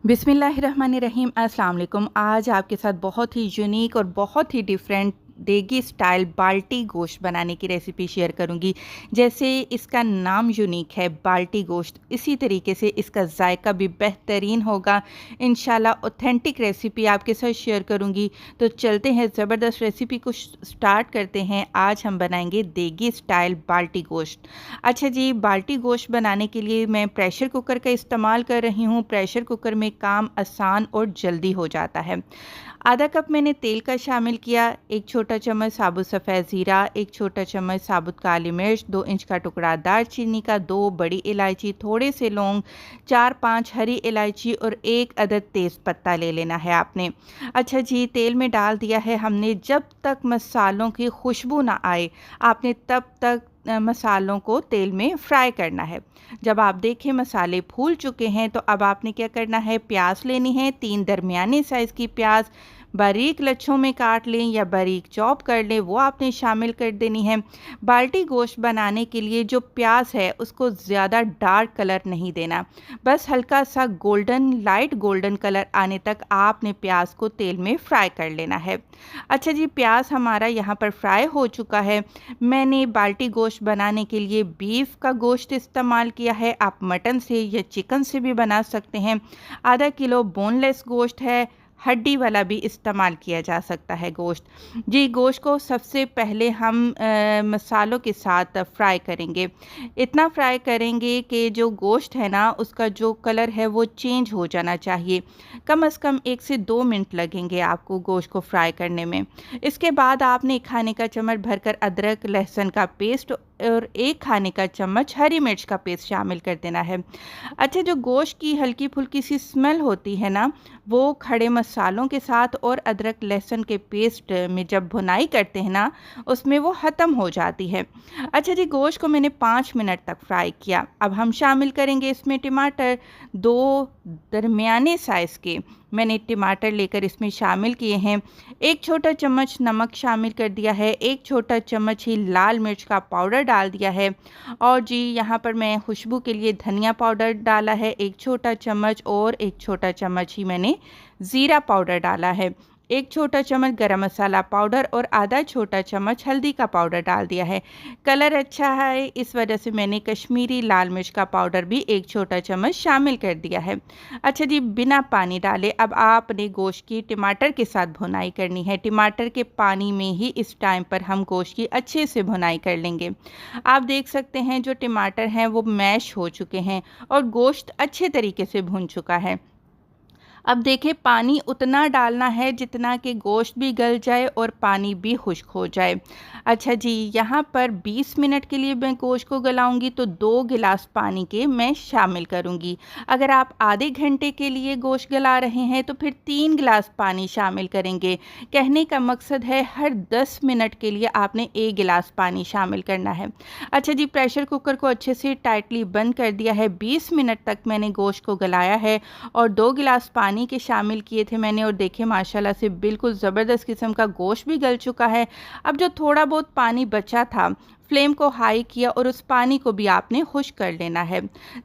बिस्मिल्लाहिर्रहमानिर्रहीम। अस्सलाम वालेकुम। आज आपके साथ बहुत ही यूनिक और बहुत ही डिफरेंट देगी स्टाइल बाल्टी गोश्त बनाने की रेसिपी शेयर करूंगी। जैसे इसका नाम यूनिक है बाल्टी गोश्त, इसी तरीके से इसका जायका भी बेहतरीन होगा। इंशाल्लाह ऑथेंटिक रेसिपी आपके साथ शेयर करूंगी। तो चलते हैं, ज़बरदस्त रेसिपी को स्टार्ट करते हैं। आज हम बनाएंगे देगी स्टाइल बाल्टी गोश्त। अच्छा जी, बाल्टी गोश्त बनाने के लिए मैं प्रेशर कुकर का इस्तेमाल कर रही हूँ। प्रेशर कुकर में काम आसान और जल्दी हो जाता है। आधा कप मैंने तेल का शामिल किया, एक छोटा चम्मच साबुत सफ़ेद ज़ीरा, एक छोटा चम्मच साबुत काली मिर्च, 2 इंच का टुकड़ा दालचीनी का, 2 बड़ी इलायची, थोड़े से लौंग, 4-5 हरी इलायची और 1 अदद तेज़ पत्ता ले लेना है आपने। अच्छा जी, तेल में डाल दिया है हमने। जब तक मसालों की खुशबू ना आए आपने तब तक मसालों को तेल में फ्राई करना है। जब आप देखें मसाले फूल चुके हैं तो अब आपने क्या करना है, प्याज लेनी है। 3 दरमियाने साइज़ की प्याज बारीक लच्छों में काट लें या बारीक चॉप कर लें, वो आपने शामिल कर देनी है। बाल्टी गोश्त बनाने के लिए जो प्याज है उसको ज़्यादा डार्क कलर नहीं देना, बस हल्का सा गोल्डन, लाइट गोल्डन कलर आने तक आपने प्याज को तेल में फ्राई कर लेना है। अच्छा जी, प्याज हमारा यहाँ पर फ्राई हो चुका है। मैंने बाल्टी गोश्त बनाने के लिए बीफ का गोश्त इस्तेमाल किया है। आप मटन से या चिकन से भी बना सकते हैं। आधा किलो बोनलेस गोश्त है, हड्डी वाला भी इस्तेमाल किया जा सकता है गोश्त। जी, गोश्त को सबसे पहले हम मसालों के साथ फ्राई करेंगे। इतना फ्राई करेंगे कि जो गोश्त है ना उसका जो कलर है वो चेंज हो जाना चाहिए। कम से कम 1 से 2 मिनट लगेंगे आपको गोश्त को फ्राई करने में। इसके बाद आपने 1 खाने का चम्मच भरकर अदरक लहसुन का पेस्ट और 1 खाने का चम्मच हरी मिर्च का पेस्ट शामिल कर देना है। अच्छा, जो गोश्त की हल्की फुल्की सी स्मेल होती है ना, वो खड़े मसालों के साथ और अदरक लहसुन के पेस्ट में जब भुनाई करते हैं ना उसमें वो ख़त्म हो जाती है। अच्छा जी, गोश्त को मैंने 5 मिनट तक फ्राई किया। अब हम शामिल करेंगे इसमें टमाटर। 2 दरमियाने साइज़ के मैंने टमाटर लेकर इसमें शामिल किए हैं। 1 छोटा चम्मच नमक शामिल कर दिया है, 1 छोटा चम्मच ही लाल मिर्च का पाउडर डाल दिया है। और जी, यहाँ पर मैं खुशबू के लिए धनिया पाउडर डाला है 1 छोटा चम्मच, और 1 छोटा चम्मच ही मैंने ज़ीरा पाउडर डाला है। 1 छोटा चम्मच गरम मसाला पाउडर और आधा छोटा चम्मच हल्दी का पाउडर डाल दिया है। कलर अच्छा है इस वजह से मैंने कश्मीरी लाल मिर्च का पाउडर भी 1 छोटा चम्मच शामिल कर दिया है। अच्छा जी, बिना पानी डाले अब आपने गोश्त की टमाटर के साथ भुनाई करनी है। टमाटर के पानी में ही इस टाइम पर हम गोश्त की अच्छे से भुनाई कर लेंगे। आप देख सकते हैं जो टमाटर हैं वो मैश हो चुके हैं और गोश्त अच्छे तरीके से भुन चुका है। अब देखिए, पानी उतना डालना है जितना कि गोश्त भी गल जाए और पानी भी खुश्क हो जाए। अच्छा जी, यहाँ पर 20 मिनट के लिए मैं गोश्त को गलाऊंगी तो 2 गिलास पानी के मैं शामिल करूंगी। अगर आप आधे घंटे के लिए गोश्त गला रहे हैं तो फिर 3 गिलास पानी शामिल करेंगे। कहने का मकसद है हर 10 मिनट के लिए आपने 1 गिलास पानी शामिल करना है। अच्छा जी, प्रेशर कुकर को अच्छे से टाइटली बंद कर दिया है। 20 मिनट तक मैंने गोश्त को गलाया है और 2 गिलास पानी के शामिल किए थे मैंने, और देखिए माशाल्लाह से बिल्कुल ज़बरदस्त किस्म का गोश्त भी गल चुका है। अब जो थोड़ा बहुत पानी बचा था, फ्लेम को हाई किया और उस पानी को भी आपने खुश्क कर लेना है।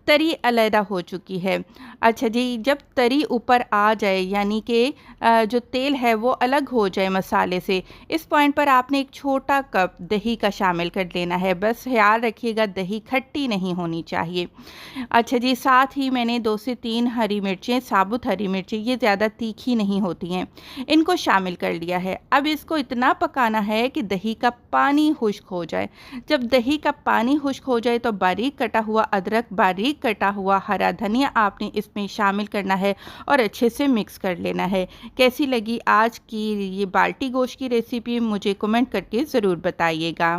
तरी अलहदा हो चुकी है। अच्छा जी, जब तरी ऊपर आ जाए यानी कि जो तेल है वो अलग हो जाए मसाले से, इस पॉइंट पर आपने 1 छोटा कप दही का शामिल कर लेना है। बस ख्याल रखिएगा दही खट्टी नहीं होनी चाहिए। अच्छा जी, साथ ही मैंने 2 से 3 हरी मिर्चें, साबुत हरी मिर्चें, ये ज़्यादा तीखी नहीं होती हैं, इनको शामिल कर लिया है। अब इसको इतना पकाना है कि दही का पानी खुश्क हो जाए। जब दही का पानी खुश्क हो जाए तो बारीक कटा हुआ अदरक, बारीक कटा हुआ हरा धनिया आपने इसमें शामिल करना है और अच्छे से मिक्स कर लेना है। कैसी लगी आज की ये बाल्टी गोश्त की रेसिपी मुझे कमेंट करके ज़रूर बताइएगा।